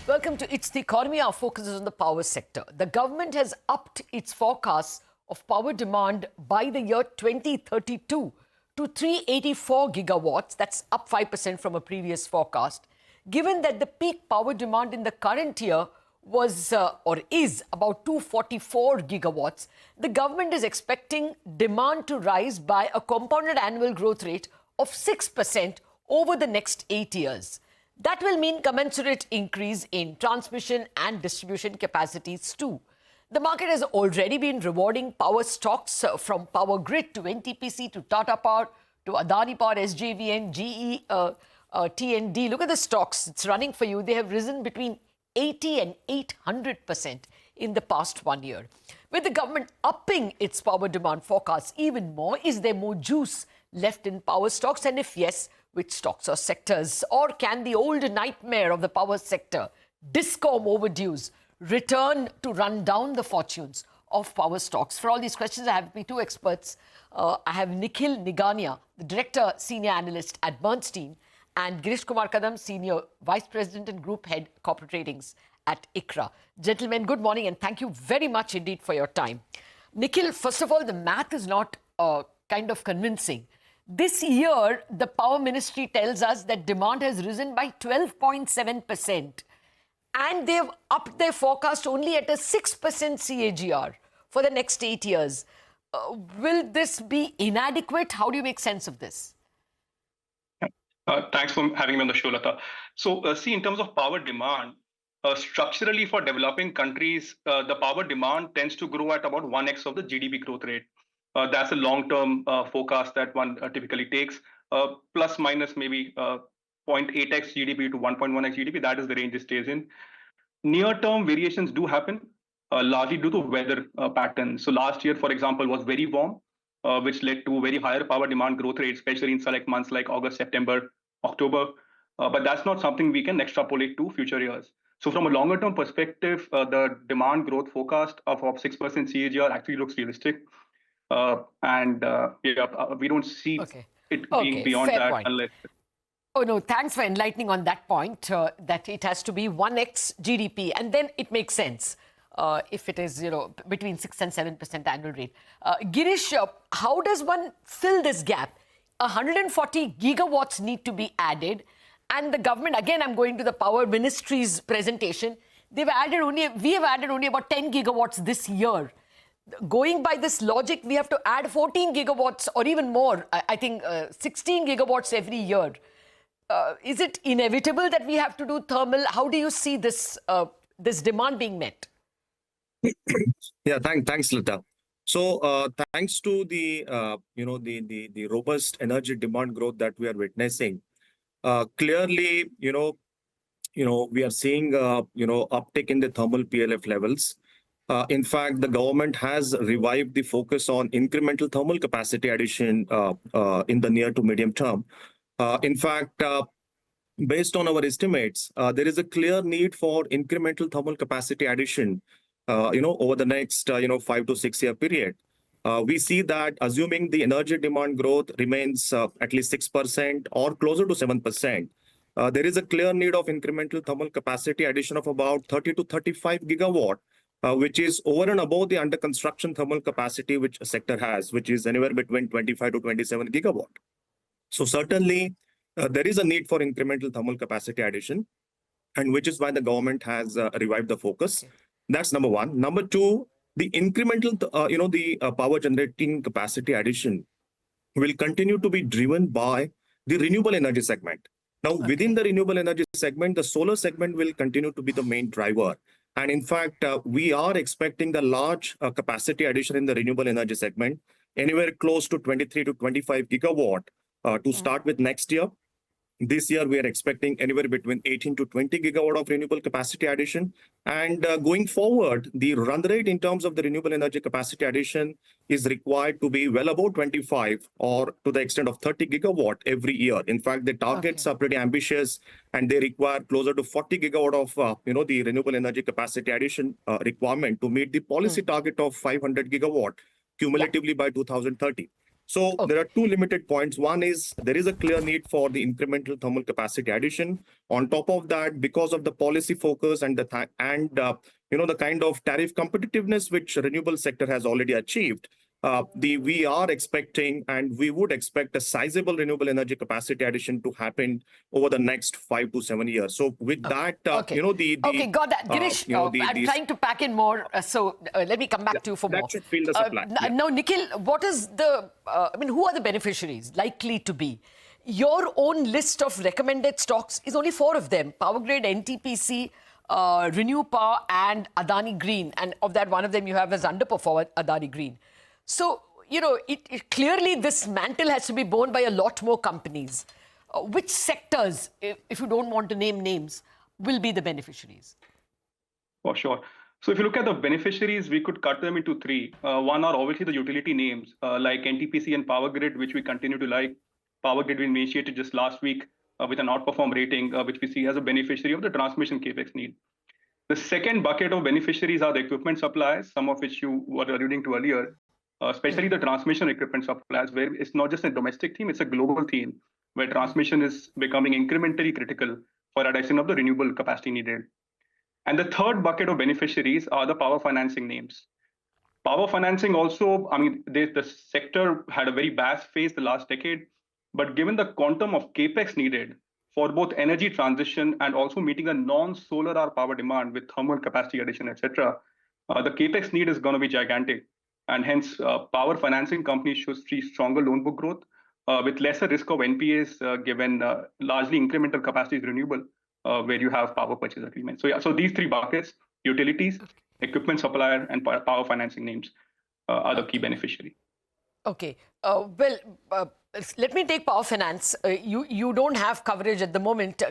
Welcome to It's the Economy. Our focus is on the power sector. The government has upped its forecast of power demand by the year 2032 to 384 gigawatts. That's up 5% from a previous forecast. Given that the peak power demand in the current year was or is about 244 gigawatts, the government is expecting demand to rise by a compounded annual growth rate of 6% over the next 8 years. That will mean commensurate increase in transmission and distribution capacities too. The market has already been rewarding power stocks from Power Grid to NTPC to Tata Power to Adani Power, SJVN, GE, T&D. Look at the stocks. It's running for you. They have risen between 80 and 800% in the past 1 year. With the government upping its power demand forecast even more, is there more juice left in power stocks? And if yes, which stocks or sectors? Or can the old nightmare of the power sector, discom overdues, return to run down the fortunes of power stocks? For all these questions, I have with me two experts. I have Nikhil Nigania, the Director, Senior Analyst at Bernstein, and Girishkumar Kadam, Senior Vice President and Group Head, Corporate Ratings at ICRA. Gentlemen, good morning and thank you very much indeed for your time. Nikhil, first of all, the math is not kind of convincing. This year, the Power Ministry tells us that demand has risen by 12.7%. And they've upped their forecast only at a 6% CAGR for the next 8 years. Will this be inadequate? How do you make sense of this? Thanks for having me on the show, Latha. So, see, in terms of power demand, structurally for developing countries, the power demand tends to grow at about 1x of the GDP growth rate. That's a long-term forecast that one typically takes, plus minus maybe 0.8x GDP to 1.1x GDP. That is the range it stays in. Near-term variations do happen, largely due to weather patterns. So last year, for example, was very warm, which led to very higher power demand growth rate, especially in select months like August, September, October. But that's not something we can extrapolate to future years. So from a longer-term perspective, the demand growth forecast of 6% CAGR actually looks realistic. We don't see it being beyond that point. Unless... Oh, no, thanks for enlightening on that point, that it has to be 1x GDP. And then it makes sense if it is, between 6 and 7% annual rate. Girish, how does one fill this gap? 140 gigawatts need to be added. And the government, again, I'm going to the Power Ministry's presentation, we have added only about 10 gigawatts this year. Going by this logic, we have to add 14 gigawatts or even more, I think 16 gigawatts every year. Is it inevitable that we have to do thermal? How do you see this this demand being met? Yeah, thanks, Latha. So thanks to the the robust energy demand growth that we are witnessing, clearly we are seeing uptick in the thermal PLF levels. In fact, the government has revived the focus on incremental thermal capacity addition in the near to medium term. In fact, based on our estimates, there is a clear need for incremental thermal capacity addition, over the next 5 to 6 year period. We see that assuming the energy demand growth remains at least 6% or closer to 7%, there is a clear need of incremental thermal capacity addition of about 30 to 35 gigawatt. Which is over and above the under construction thermal capacity which a sector has, which is anywhere between 25 to 27 gigawatt. So certainly there is a need for incremental thermal capacity addition, and which is why the government has revived the focus. That's number one. Number two, the incremental, power generating capacity addition will continue to be driven by the renewable energy segment. Now, within the renewable energy segment, the solar segment will continue to be the main driver. And in fact, we are expecting the large capacity addition in the renewable energy segment, anywhere close to 23 to 25 gigawatt to start with next year. This year, we are expecting anywhere between 18 to 20 gigawatt of renewable capacity addition. And going forward, the run rate in terms of the renewable energy capacity addition is required to be well above 25 or to the extent of 30 gigawatt every year. In fact, the targets are pretty ambitious and they require closer to 40 gigawatt of, the renewable energy capacity addition requirement to meet the policy target of 500 gigawatt cumulatively by 2030. So Okay. there are two limited points. One is there is a clear need for the incremental thermal capacity addition. On top of that, because of the policy focus and the the kind of tariff competitiveness which renewable sector has already achieved, we are expecting and we would expect a sizable renewable energy capacity addition to happen over the next 5 to 7 years. So with that, Okay. Okay, got that. Girish, I'm trying to pack in more, let me come back to you for more. That should fill the supply. Now, Nikhil, what is the, who are the beneficiaries likely to be? Your own list of recommended stocks is only 4 of them: Power Grid, NTPC, Renew Power and Adani Green. And of that, one of them you have as underperformed, Adani Green. So, clearly this mantle has to be borne by a lot more companies. Which sectors, if you don't want to name names, will be the beneficiaries? For sure. So if you look at the beneficiaries, we could cut them into 3. One are obviously the utility names like NTPC and Power Grid, which we continue to like. Power Grid we initiated just last week with an outperform rating, which we see as a beneficiary of the transmission capex need. The second bucket of beneficiaries are the equipment suppliers, some of which you were alluding to earlier, especially the transmission equipment suppliers, where it's not just a domestic theme, it's a global theme, where transmission is becoming incrementally critical for addition of the renewable capacity needed. And the third bucket of beneficiaries are the power financing names. Power financing also, the sector had a very bad phase the last decade, but given the quantum of capex needed for both energy transition and also meeting a non-solar hour power demand with thermal capacity addition, etc., the capex need is going to be gigantic. And hence, power financing companies should see stronger loan book growth with lesser risk of NPAs, given largely incremental capacity is renewable, where you have power purchase agreements. So these 3 buckets: utilities, equipment supplier, and power financing names are the key beneficiary. Okay. Let me take power finance. You don't have coverage at the moment.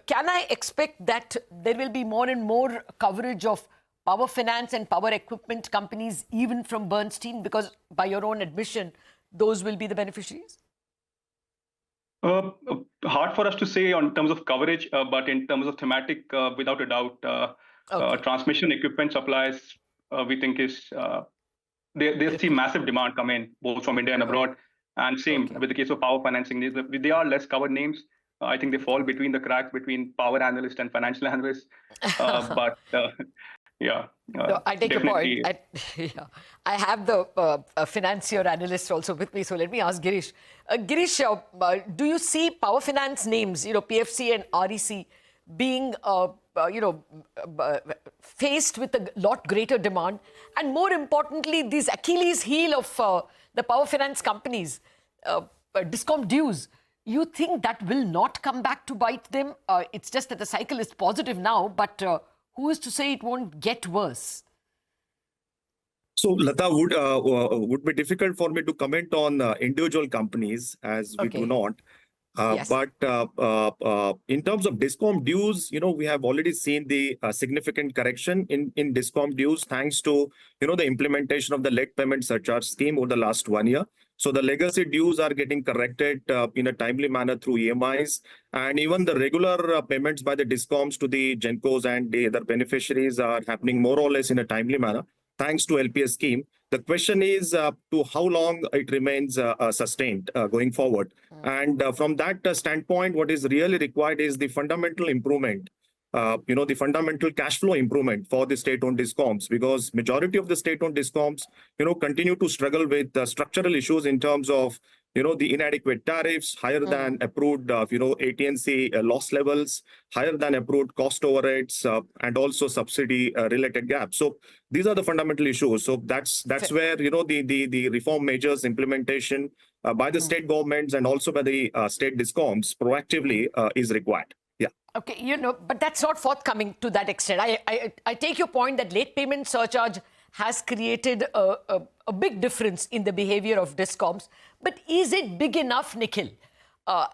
Can I expect that there will be more and more coverage of power finance and power equipment companies, even from Bernstein, because by your own admission, those will be the beneficiaries? Hard for us to say in terms of coverage, but in terms of thematic, without a doubt, transmission equipment supplies, we think is they see massive demand come in, both from India and abroad. And same with the case of power financing. They are less covered names. I think they fall between the cracks between power analyst and financial analyst. Yeah. No, I take your point. I have the financier analyst also with me. So let me ask Girish. Girish, do you see power finance names, PFC and REC, being, faced with a lot greater demand? And more importantly, this Achilles heel of the power finance companies, discom dues, you think that will not come back to bite them? It's just that the cycle is positive now, but who is to say it won't get worse? So, Latha, would be difficult for me to comment on individual companies, as we do not. Yes. But in terms of discom dues, we have already seen the significant correction in discom dues, thanks to the implementation of the late payment surcharge scheme over the last 1 year. So the legacy dues are getting corrected in a timely manner through EMIs, and even the regular payments by the discoms to the gencos and the other beneficiaries are happening more or less in a timely manner, thanks to LPS scheme. The question is to how long it remains sustained going forward. And from that standpoint, what is really required is the fundamental improvement, the fundamental cash flow improvement for the state-owned discoms, because majority of the state-owned discoms, continue to struggle with structural issues in terms of, the inadequate tariffs, higher than approved, AT&C loss levels, higher than approved cost overheads, and also subsidy related gaps. So these are the fundamental issues. So that's where, the reform measures implementation by the state governments and also by the state discoms proactively is required. Yeah. Okay, but that's not forthcoming to that extent. I take your point that late payment surcharge has created a big difference in the behavior of discoms. But is it big enough, Nikhil? I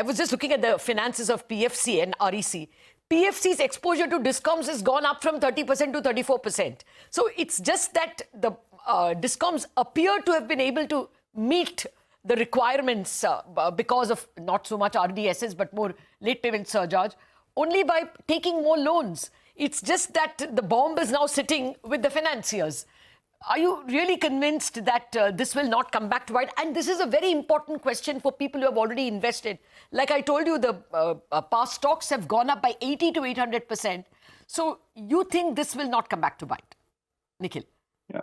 was just looking at the finances of PFC and REC. PFC's exposure to discoms has gone up from 30% to 34%. So it's just that the discoms appear to have been able to meet the requirements because of not so much RDSS, but more late payment surcharge, only by taking more loans. It's just that the bomb is now sitting with the financiers. are you really convinced that this will not come back to bite? And this is a very important question for people who have already invested. Like I told you, the past stocks have gone up by 80 to 800%. So you think this will not come back to bite? Nikhil. Yeah.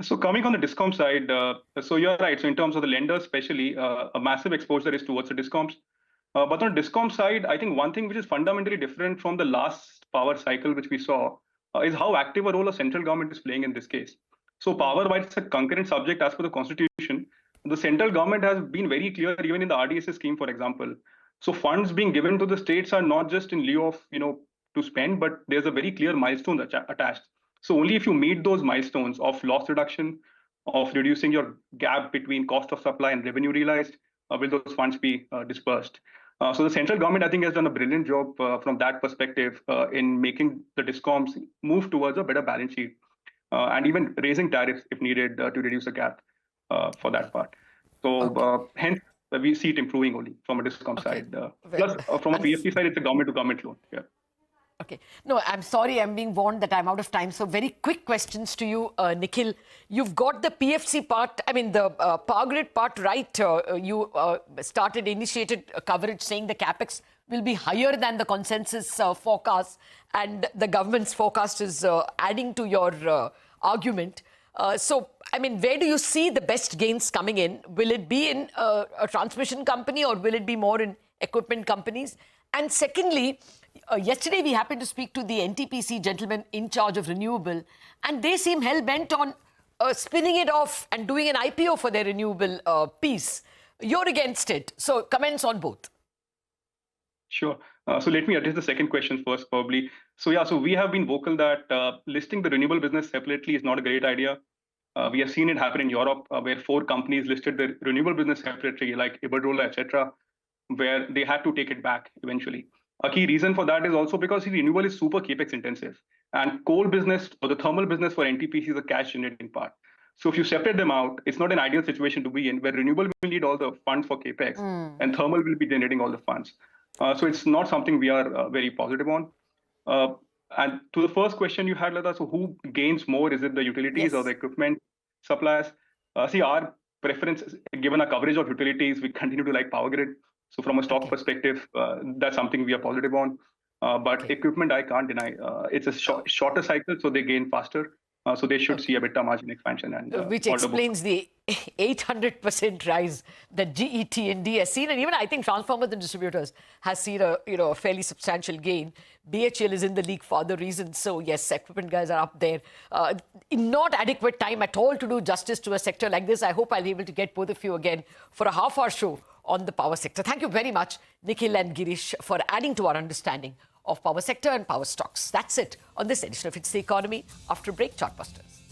So coming on the discom side, so you're right. So in terms of the lenders, especially, a massive exposure is towards the discoms. But on the discom side, I think one thing which is fundamentally different from the last power cycle which we saw is how active a role a central government is playing in this case. So power, while it's a concurrent subject as per the constitution, the central government has been very clear, even in the RDSS scheme, for example. So funds being given to the states are not just in lieu of, to spend, but there's a very clear milestone attached. So only if you meet those milestones of loss reduction, of reducing your gap between cost of supply and revenue realized, will those funds be dispersed. So the central government, I think, has done a brilliant job from that perspective in making the discoms move towards a better balance sheet and even raising tariffs if needed to reduce the gap for that part. So hence, we see it improving only from a discom side. Plus, from a PFC side, it's a government-to-government loan. Yeah. Okay. No, I'm sorry, I'm being warned that I'm out of time. So very quick questions to you, Nikhil. You've got the PFC part, the power grid part right. You initiated coverage saying the capex will be higher than the consensus forecast, and the government's forecast is adding to your argument. So, where do you see the best gains coming in? Will it be in a transmission company, or will it be more in equipment companies? And secondly, yesterday we happened to speak to the NTPC gentleman in charge of renewable, and they seem hell-bent on spinning it off and doing an IPO for their renewable piece. You're against it. So comments on both. Sure. So let me address the second question first, probably. So we have been vocal that listing the renewable business separately is not a great idea. We have seen it happen in Europe, where 4 companies listed their renewable business separately, like Iberdrola, etc., where they had to take it back eventually. A key reason for that is also because renewable is super capex intensive, and coal business or the thermal business for NTPC is a cash generating part. So if you separate them out, it's not an ideal situation to be in, where renewable will need all the funds for capex and thermal will be generating all the funds. So it's not something we are very positive on. And to the first question you had, Latha, so who gains more? Is it the utilities or the equipment suppliers? Our preference, given our coverage of utilities, we continue to like power grid. So from a stock perspective, that's something we are positive on. But equipment, I can't deny. It's a shorter cycle, so they gain faster. So they should see a better margin expansion. And which explains the 800% rise that GET&D has seen. And even I think transformers and distributors has seen a fairly substantial gain. BHL is in the league for other reasons. So yes, equipment guys are up there. In not adequate time at all to do justice to a sector like this. I hope I'll be able to get both of you again for a half-hour show on the power sector. Thank you very much, Nikhil and Girish, for adding to our understanding of power sector and power stocks. That's it on this edition of It's the Economy. After a break, Chartbusters.